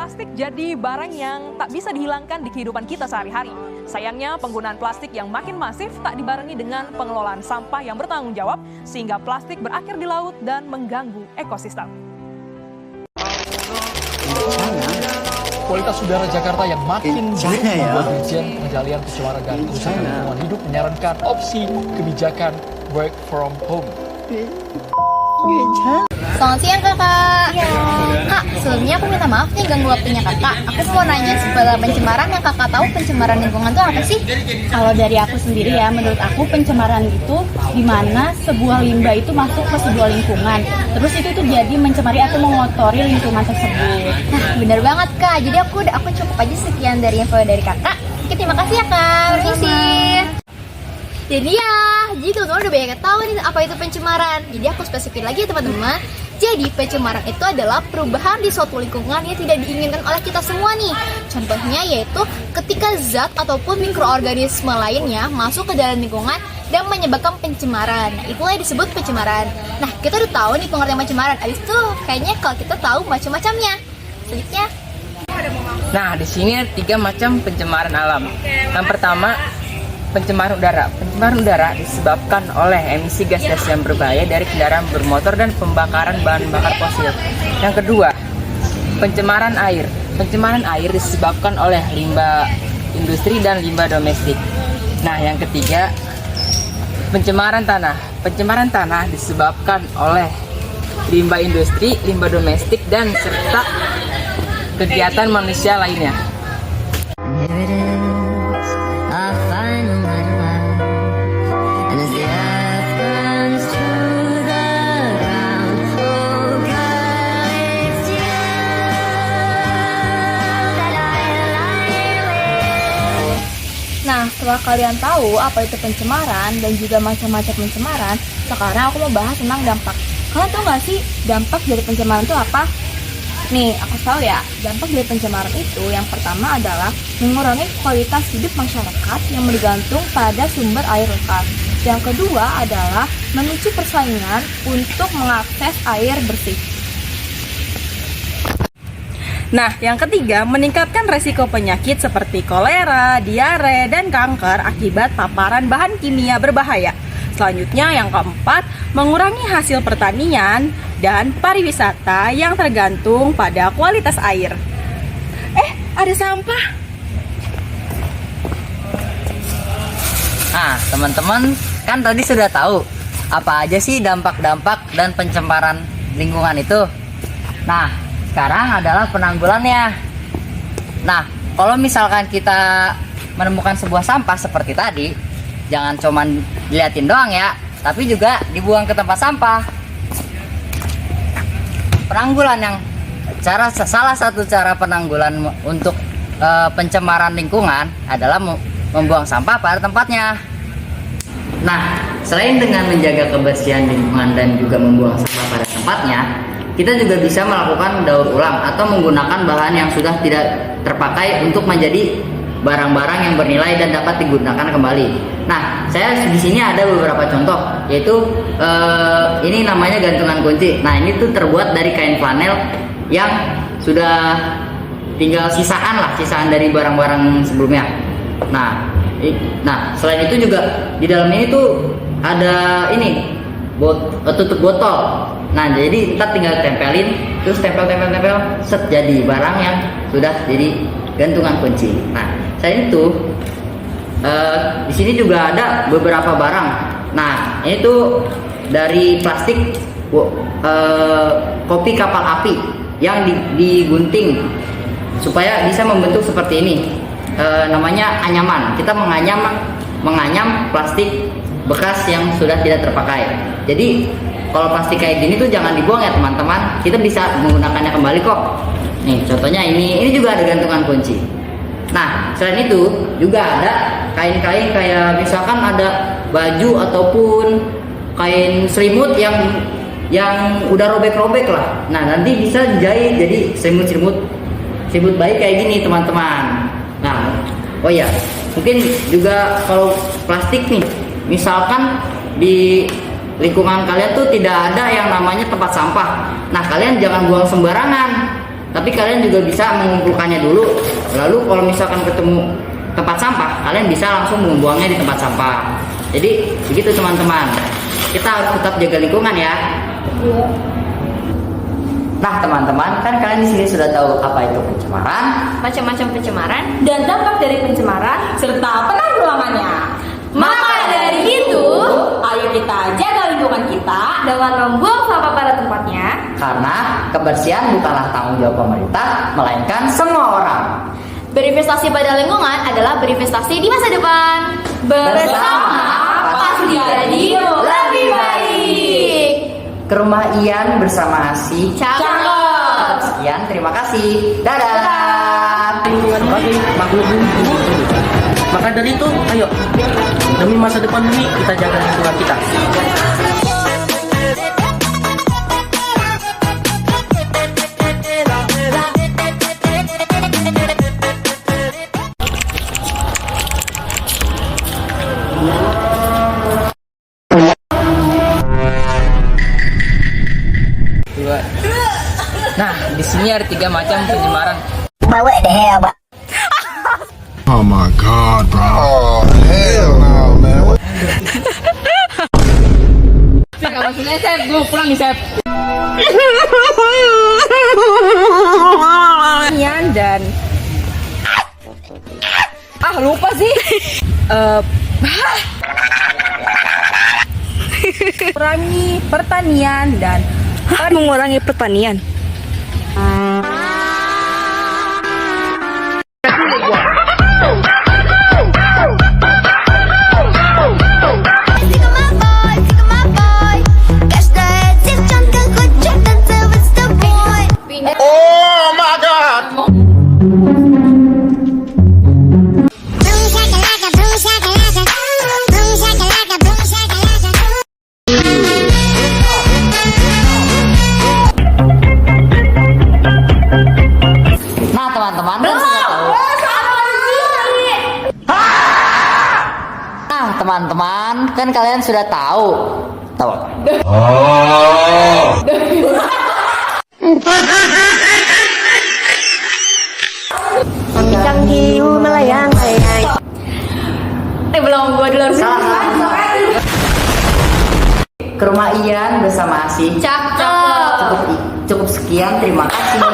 Plastik jadi barang yang tak bisa dihilangkan di kehidupan kita sehari-hari. Sayangnya, penggunaan plastik yang makin masif tak dibarengi dengan pengelolaan sampah yang bertanggung jawab, sehingga plastik berakhir di laut dan mengganggu ekosistem. Kualitas udara Jakarta yang makin buruk membuat Dirjen Pengendalian Pencemaran dan Kerusakan Lingkungan Hidup menyarankan opsi kebijakan work from home. Selamat siang kakak. Iya. Kak, sebelumnya aku minta maaf nih ganggu waktunya kakak. Aku mau nanya seputar pencemaran yang kakak tahu pencemaran lingkungan itu apa sih? Kalau dari aku sendiri ya, menurut aku pencemaran itu dimana sebuah limbah itu masuk ke sebuah lingkungan. Terus itu tuh jadi mencemari atau mengotori lingkungan tersebut. Nah, bener banget kak. Jadi aku cukup aja sekian dari info dari kakak. Oke, terima kasih ya kak. Permisi. Jadi teman-teman udah banyak yang tahu nih apa itu pencemaran. Jadi aku spesifik lagi ya teman-teman. Jadi pencemaran itu adalah perubahan di suatu lingkungan yang tidak diinginkan oleh kita semua nih. Contohnya yaitu ketika zat ataupun mikroorganisme lainnya masuk ke dalam lingkungan dan menyebabkan pencemaran. Nah, itulah yang disebut pencemaran. Nah, kita udah tahu nih pengertian pencemaran. Abis itu kayaknya kalau kita tahu macam-macamnya. Selanjutnya. Nah, di sini ada 3 macam pencemaran alam. Yang pertama, pencemaran udara. Pencemaran udara disebabkan oleh emisi gas-gas yang berbahaya dari kendaraan bermotor dan pembakaran bahan bakar fosil. Yang kedua, pencemaran air. Pencemaran air disebabkan oleh limbah industri dan limbah domestik. Nah, yang ketiga, pencemaran tanah. Pencemaran tanah disebabkan oleh limbah industri, limbah domestik, dan serta kegiatan manusia lainnya. Nah, setelah kalian tahu apa itu pencemaran dan juga macam-macam pencemaran, sekarang aku mau bahas tentang dampak. Kalian tahu nggak sih dampak dari pencemaran itu apa? Nih, aku tahu ya, dampak dari pencemaran itu yang pertama adalah mengurangi kualitas hidup masyarakat yang bergantung pada sumber air lekat. Yang kedua adalah memicu persaingan untuk mengakses air bersih. Nah, yang ketiga, meningkatkan resiko penyakit seperti kolera, diare, dan kanker akibat paparan bahan kimia berbahaya. Selanjutnya, yang keempat, mengurangi hasil pertanian dan pariwisata yang tergantung pada kualitas air. Ada sampah. Nah, teman-teman kan tadi sudah tahu apa aja sih dampak-dampak dan pencemaran lingkungan itu. Nah, sekarang adalah penanggulannya. Nah, kalau misalkan kita menemukan sebuah sampah seperti tadi, jangan cuman diliatin doang ya, tapi juga dibuang ke tempat sampah. Penanggulan yang salah satu cara penanggulan untuk pencemaran lingkungan adalah membuang sampah pada tempatnya. Nah, selain dengan menjaga kebersihan lingkungan dan juga membuang sampah pada tempatnya, kita juga bisa melakukan daur ulang atau menggunakan bahan yang sudah tidak terpakai untuk menjadi barang-barang yang bernilai dan dapat digunakan kembali. Nah, saya di sini ada beberapa contoh, yaitu ini namanya gantungan kunci. Nah, ini tuh terbuat dari kain flanel yang sudah tinggal sisaan dari barang-barang sebelumnya. Nah, selain itu juga di dalam ini tuh ada ini tutup botol. Nah, jadi kita tinggal tempelin, terus tempel, set jadi barang yang sudah jadi gantungan kunci. Nah, selain itu di sini juga ada beberapa barang. Nah, ini tuh dari plastik kopi kapal api yang digunting supaya bisa membentuk seperti ini. Namanya anyaman. Kita menganyam plastik bekas yang sudah tidak terpakai. Jadi kalau plastik kayak gini tuh jangan dibuang ya teman-teman. Kita bisa menggunakannya kembali kok. Nih contohnya ini juga ada gantungan kunci. Nah, selain itu juga ada kain-kain kayak misalkan ada baju ataupun kain selimut yang udah robek-robek lah. Nah, nanti bisa dijahit jadi selimut baik kayak gini teman-teman. Nah, oh ya, mungkin juga kalau plastik nih, misalkan di lingkungan kalian tuh tidak ada yang namanya tempat sampah. Nah, kalian jangan buang sembarangan. Tapi kalian juga bisa mengumpulkannya dulu. Lalu kalau misalkan ketemu tempat sampah, kalian bisa langsung membuangnya di tempat sampah. Jadi begitu teman-teman. Kita harus tetap jaga lingkungan ya. Nah teman-teman, kan kalian di sini sudah tahu apa itu pencemaran, Macam-macam pencemaran. Dan dampak dari pencemaran serta penanggulangannya. Maka dari itu, ayo kita jaga lingkungan kita. dengan membuang sampah pada tempatnya, karena kebersihan bukanlah tanggung jawab pemerintah, melainkan semua orang. berinvestasi pada lingkungan adalah berinvestasi di masa depan. Bersama pasti jadi lebih baik. Ke rumah Ian bersama Asih. Cakep. Sekian, terima kasih. Dadah. Sebagai makhluk bumi ini. Maka dari itu, ayo demi masa depan bumi kita jaga lingkungan kita. Nah, di sini ada 3 macam pencemaran. Oh my god, bro. Oh, hell no, man. Maksudnya Sep, gue pulang nih Sep. Dan lupa sih. Kurangi pertanian dan mengurangi pertanian. Oh my god. Nah teman-teman, kan sudah tahu. Nah teman-teman, kan kalian sudah tahu. Tahu apa? Belum, gua dulu harus. Salah. Ke rumah Ian bersama Asih. Cakep. Cukup sekian, terima kasih.